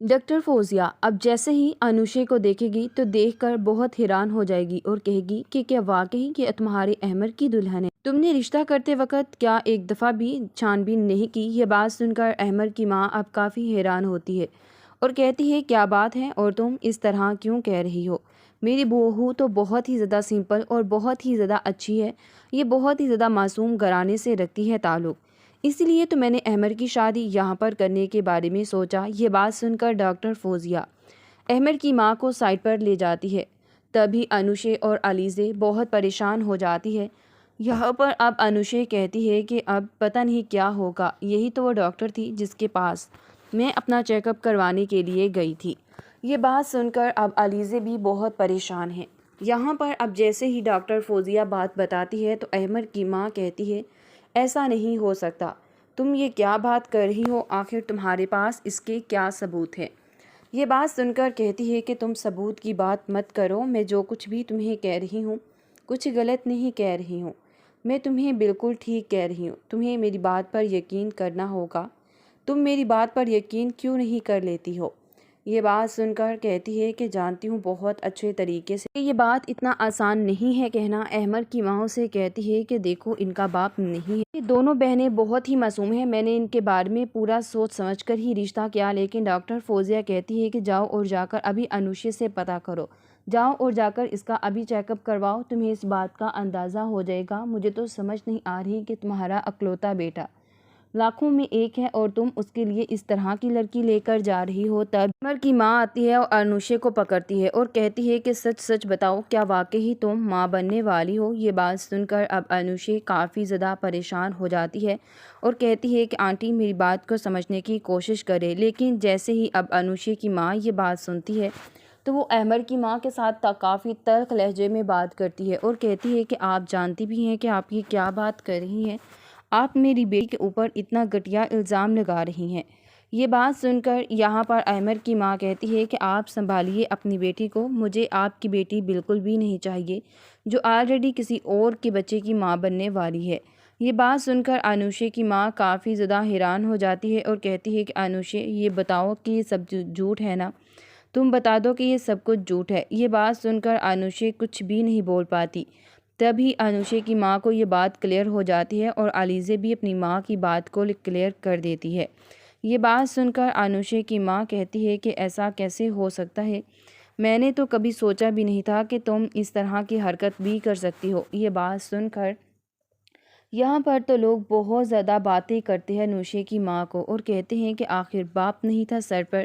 Doctor Fauzia اب جیسے ہی Anousheh کو دیکھے گی تو دیکھ کر بہت حیران ہو جائے گی اور کہے گی کہ کیا واقعی کہ تمہارے احمر کی دلہن ہے؟ تم نے رشتہ کرتے وقت کیا ایک دفعہ بھی چھان بین نہیں کی؟ یہ بات سن کر احمر کی ماں اب کافی حیران ہوتی ہے اور کہتی ہے کیا بات ہے اور تم اس طرح کیوں کہہ رہی ہو؟ میری بہو تو بہت ہی زیادہ سمپل اور بہت ہی زیادہ اچھی ہے، یہ بہت ہی زیادہ معصوم گھرانے سے رکھتی ہے تعلق، اسی لیے تو میں نے احمر کی شادی یہاں پر کرنے کے بارے میں سوچا۔ یہ بات سن کر ڈاکٹر فوزیہ احمر کی ماں کو سائڈ پر لے جاتی ہے۔ تبھی انوشے اور علیزے بہت پریشان ہو جاتی ہے۔ یہاں پر اب انوشے کہتی ہے کہ اب پتہ نہیں کیا ہوگا، یہی تو وہ ڈاکٹر تھی جس کے پاس میں اپنا چیک اپ کروانے کے لیے گئی تھی۔ یہ بات سن کر اب علیزے بھی بہت پریشان ہیں۔ یہاں پر اب جیسے ہی ڈاکٹر فوزیہ بات بتاتی ہے تو احمر کی ماں کہتی ہے ایسا نہیں ہو سکتا، تم یہ کیا بات کر رہی ہو؟ آخر تمہارے پاس اس کے کیا ثبوت ہے؟ یہ بات سن کر کہتی ہے کہ تم ثبوت کی بات مت کرو، میں جو کچھ بھی تمہیں کہہ رہی ہوں کچھ غلط نہیں کہہ رہی ہوں، میں تمہیں بالکل ٹھیک کہہ رہی ہوں، تمہیں میری بات پر یقین کرنا ہوگا، تم میری بات پر یقین کیوں نہیں کر لیتی ہو؟ یہ بات سن کر کہتی ہے کہ جانتی ہوں بہت اچھے طریقے سے یہ بات اتنا آسان نہیں ہے کہنا۔ احمر کی ماں سے کہتی ہے کہ دیکھو ان کا باپ نہیں ہے، یہ دونوں بہنیں بہت ہی معصوم ہیں، میں نے ان کے بارے میں پورا سوچ سمجھ کر ہی رشتہ کیا۔ لیکن ڈاکٹر فوزیہ کہتی ہے کہ جاؤ اور جا کر ابھی انوشے سے پتہ کرو، جاؤ اور جا کر اس کا ابھی چیک اپ کرواؤ، تمہیں اس بات کا اندازہ ہو جائے گا۔ مجھے تو سمجھ نہیں آ رہی کہ تمہارا اکلوتا بیٹا لاکھوں میں ایک ہے اور تم اس کے لیے اس طرح کی لڑکی لے کر جا رہی ہو۔ تب احمر کی ماں آتی ہے اور انوشے کو پکڑتی ہے اور کہتی ہے کہ سچ سچ بتاؤ، کیا واقعی تم ماں بننے والی ہو؟ یہ بات سن کر اب انوشے کافی زیادہ پریشان ہو جاتی ہے اور کہتی ہے کہ آنٹی میری بات کو سمجھنے کی کوشش کرے۔ لیکن جیسے ہی اب انوشے کی ماں یہ بات سنتی ہے تو وہ احمر کی ماں کے ساتھ کافی تلخ لہجے میں بات کرتی ہے اور کہتی ہے کہ آپ جانتی بھی ہیں کہ آپ یہ کیا بات کر رہی ہیں، آپ میری بیٹی کے اوپر اتنا گھٹیا الزام لگا رہی ہیں۔ یہ بات سن کر یہاں پر احمر کی ماں کہتی ہے کہ آپ سنبھالیے اپنی بیٹی کو، مجھے آپ کی بیٹی بالکل بھی نہیں چاہیے جو آلریڈی کسی اور کے بچے کی ماں بننے والی ہے۔ یہ بات سن کر انوشے کی ماں کافی زیادہ حیران ہو جاتی ہے اور کہتی ہے کہ انوشے یہ بتاؤ کہ یہ سب جھوٹ ہے نا، تم بتا دو کہ یہ سب کچھ جھوٹ ہے۔ یہ بات سن کر انوشے کچھ بھی نہیں بول پاتی۔ تبھی انوشے کی ماں کو یہ بات کلیئر ہو جاتی ہے اور علیزے بھی اپنی ماں کی بات کو کلیئر کر دیتی ہے۔ یہ بات سن کر انوشے کی ماں کہتی ہے کہ ایسا کیسے ہو سکتا ہے، میں نے تو کبھی سوچا بھی نہیں تھا کہ تم اس طرح کی حرکت بھی کر سکتی ہو۔ یہ بات سن کر یہاں پر تو لوگ بہت زیادہ باتیں کرتے ہیں انوشے کی ماں کو اور کہتے ہیں کہ آخر باپ نہیں تھا سر پر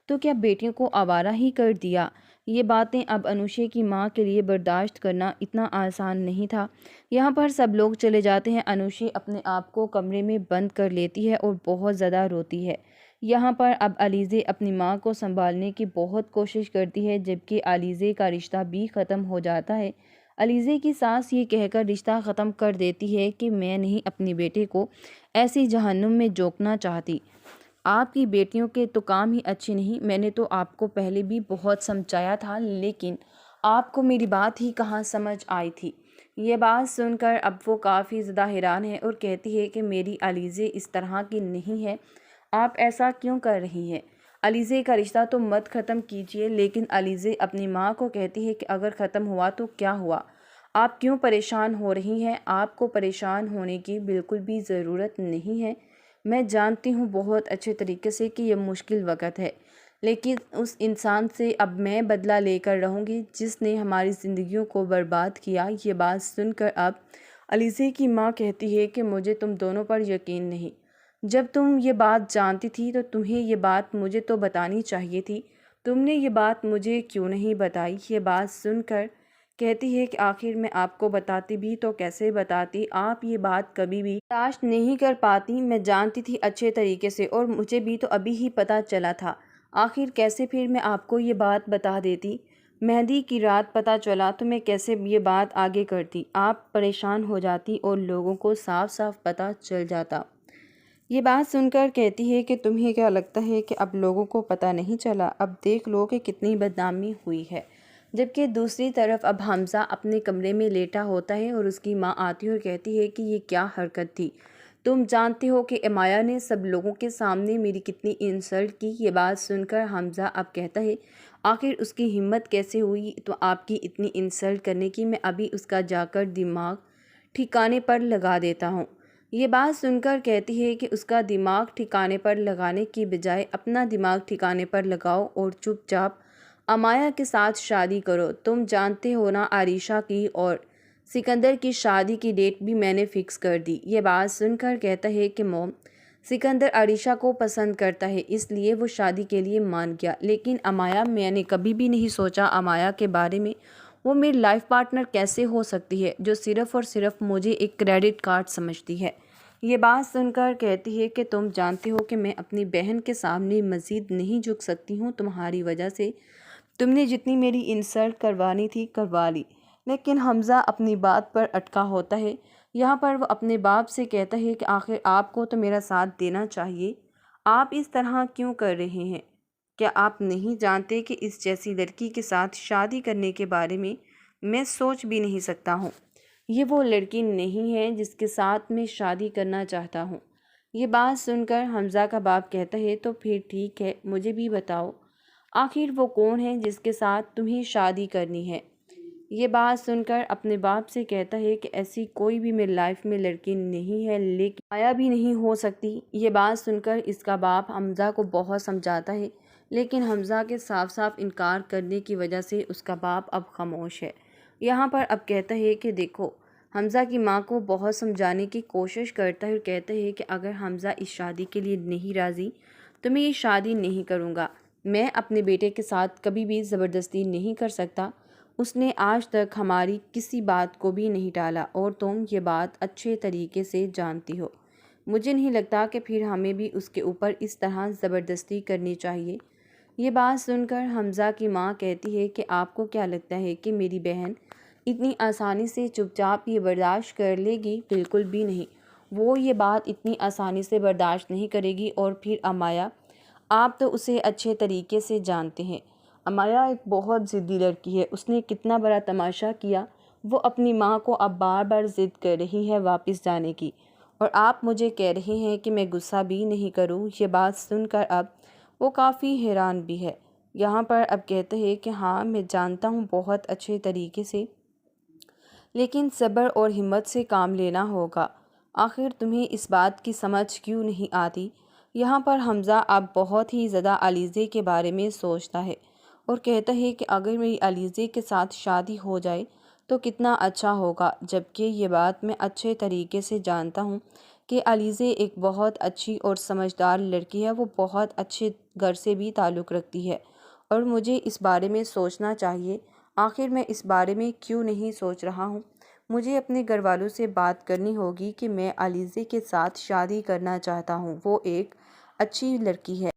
تو کیا بیٹیوں کو آوارہ ہی کر دیا؟ یہ باتیں اب انوشے کی ماں کے لیے برداشت کرنا اتنا آسان نہیں تھا۔ یہاں پر سب لوگ چلے جاتے ہیں، انوشے اپنے آپ کو کمرے میں بند کر لیتی ہے اور بہت زیادہ روتی ہے۔ یہاں پر اب علیزے اپنی ماں کو سنبھالنے کی بہت کوشش کرتی ہے، جبکہ علیزے کا رشتہ بھی ختم ہو جاتا ہے۔ علیزے کی ساس یہ کہہ کر رشتہ ختم کر دیتی ہے کہ میں نہیں اپنی بیٹے کو ایسی جہنم میں جھونکنا چاہتی، آپ کی بیٹیوں کے تو کام ہی اچھے نہیں، میں نے تو آپ کو پہلے بھی بہت سمجھایا تھا لیکن آپ کو میری بات ہی کہاں سمجھ آئی تھی۔ یہ بات سن کر اب وہ کافی زیادہ حیران ہے اور کہتی ہے کہ میری علیزے اس طرح کی نہیں ہے، آپ ایسا کیوں کر رہی ہیں؟ علیزے کا رشتہ تو مت ختم کیجیے۔ لیکن علیزے اپنی ماں کو کہتی ہے کہ اگر ختم ہوا تو کیا ہوا، آپ کیوں پریشان ہو رہی ہیں؟ آپ کو پریشان ہونے کی بالکل بھی ضرورت نہیں ہے، میں جانتی ہوں بہت اچھے طریقے سے کہ یہ مشکل وقت ہے، لیکن اس انسان سے اب میں بدلہ لے کر رہوں گی جس نے ہماری زندگیوں کو برباد کیا۔ یہ بات سن کر اب علیزے کی ماں کہتی ہے کہ مجھے تم دونوں پر یقین نہیں، جب تم یہ بات جانتی تھی تو تمہیں یہ بات مجھے تو بتانی چاہیے تھی، تم نے یہ بات مجھے کیوں نہیں بتائی؟ یہ بات سن کر کہتی ہے کہ آخر میں آپ کو بتاتی بھی تو کیسے بتاتی، آپ یہ بات کبھی بھی برداشت نہیں کر پاتی، میں جانتی تھی اچھے طریقے سے اور مجھے بھی تو ابھی ہی پتہ چلا تھا، آخر کیسے پھر میں آپ کو یہ بات بتا دیتی، مہندی کی رات پتہ چلا تو میں کیسے یہ بات آگے کرتی، آپ پریشان ہو جاتی اور لوگوں کو صاف صاف پتہ چل جاتا۔ یہ بات سن کر کہتی ہے کہ تمہیں کیا لگتا ہے کہ اب لوگوں کو پتہ نہیں چلا، اب دیکھ لو کہ کتنی بدنامی ہوئی ہے۔ جبکہ دوسری طرف اب حمزہ اپنے کمرے میں لیٹا ہوتا ہے اور اس کی ماں آتی ہے اور کہتی ہے کہ یہ کیا حرکت تھی، تم جانتے ہو کہ امایا نے سب لوگوں کے سامنے میری کتنی انسلٹ کی۔ یہ بات سن کر حمزہ اب کہتا ہے آخر اس کی ہمت کیسے ہوئی تو آپ کی اتنی انسلٹ کرنے کی، میں ابھی اس کا جا کر دماغ ٹھکانے پر لگا دیتا ہوں۔ یہ بات سن کر کہتی ہے کہ اس کا دماغ ٹھکانے پر لگانے کی بجائے اپنا دماغ ٹھکانے پر لگاؤ اور چپ چاپ امایا کے ساتھ شادی کرو۔ تم جانتے ہو نا عریشہ کی اور سکندر کی شادی کی ڈیٹ بھی میں نے فکس کر دی۔ یہ بات سن کر کہتا ہے کہ موم، سکندر عریشہ کو پسند کرتا ہے اس لیے وہ شادی کے لیے مان گیا، لیکن امایا، میں نے کبھی بھی نہیں سوچا امایا کے بارے میں، وہ میری لائف پارٹنر کیسے ہو سکتی ہے جو صرف اور صرف مجھے ایک کریڈٹ کارڈ سمجھتی ہے۔ یہ بات سن کر کہتی ہے کہ تم جانتے ہو کہ میں اپنی بہن کے سامنے مزید نہیں جھک سکتی ہوں، تمہاری وجہ سے تم نے جتنی میری انسلٹ کروانی تھی کروا لی۔ لیکن حمزہ اپنی بات پر اٹکا ہوتا ہے۔ یہاں پر وہ اپنے باپ سے کہتا ہے کہ آخر آپ کو تو میرا ساتھ دینا چاہیے، آپ اس طرح کیوں کر رہے ہیں؟ کیا آپ نہیں جانتے کہ اس جیسی لڑکی کے ساتھ شادی کرنے کے بارے میں سوچ بھی نہیں سکتا ہوں؟ یہ وہ لڑکی نہیں ہے جس کے ساتھ میں شادی کرنا چاہتا ہوں۔ یہ بات سن کر حمزہ کا باپ کہتا ہے تو پھر ٹھیک ہے، مجھے بھی بتاؤ آخر وہ کون ہے جس کے ساتھ تمہیں شادی کرنی ہے؟ یہ بات سن کر اپنے باپ سے کہتا ہے کہ ایسی کوئی بھی میری لائف میں لڑکی نہیں ہے، لیکن آیا بھی نہیں ہو سکتی۔ یہ بات سن کر اس کا باپ حمزہ کو بہت سمجھاتا ہے، لیکن حمزہ کے صاف صاف انکار کرنے کی وجہ سے اس کا باپ اب خاموش ہے۔ یہاں پر اب کہتا ہے کہ دیکھو، حمزہ کی ماں کو بہت سمجھانے کی کوشش کرتا ہے اور کہتا ہے کہ اگر حمزہ اس شادی کے لیے نہیں راضی تو میں یہ شادی نہیں کروں گا۔ میں اپنے بیٹے کے ساتھ کبھی بھی زبردستی نہیں کر سکتا، اس نے آج تک ہماری کسی بات کو بھی نہیں ٹالا اور تم یہ بات اچھے طریقے سے جانتی ہو۔ مجھے نہیں لگتا کہ پھر ہمیں بھی اس کے اوپر اس طرح زبردستی کرنی چاہیے۔ یہ بات سن کر حمزہ کی ماں کہتی ہے کہ آپ کو کیا لگتا ہے کہ میری بہن اتنی آسانی سے چپ چاپ یہ برداشت کر لے گی؟ بالکل بھی نہیں، وہ یہ بات اتنی آسانی سے برداشت نہیں کرے گی۔ اور پھر امایا، آپ تو اسے اچھے طریقے سے جانتے ہیں، امایا ایک بہت ضدی لڑکی ہے، اس نے کتنا بڑا تماشا کیا، وہ اپنی ماں کو اب بار بار ضد کر رہی ہے واپس جانے کی، اور آپ مجھے کہہ رہے ہیں کہ میں غصہ بھی نہیں کروں۔ یہ بات سن کر اب وہ کافی حیران بھی ہے۔ یہاں پر اب کہتا ہے کہ ہاں میں جانتا ہوں بہت اچھے طریقے سے، لیکن صبر اور ہمت سے کام لینا ہوگا۔ آخر تمہیں اس بات کی سمجھ کیوں نہیں آتی؟ یہاں پر حمزہ اب بہت ہی زیادہ علیزے کے بارے میں سوچتا ہے اور کہتا ہے کہ اگر میری علیزے کے ساتھ شادی ہو جائے تو کتنا اچھا ہوگا، جبکہ یہ بات میں اچھے طریقے سے جانتا ہوں کہ علیزے ایک بہت اچھی اور سمجھدار لڑکی ہے، وہ بہت اچھے گھر سے بھی تعلق رکھتی ہے اور مجھے اس بارے میں سوچنا چاہیے۔ آخر میں اس بارے میں کیوں نہیں سوچ رہا ہوں؟ مجھے اپنے گھر والوں سے بات کرنی ہوگی کہ میں علیزے کے ساتھ شادی کرنا چاہتا ہوں، وہ ایک اچھی لڑکی ہے۔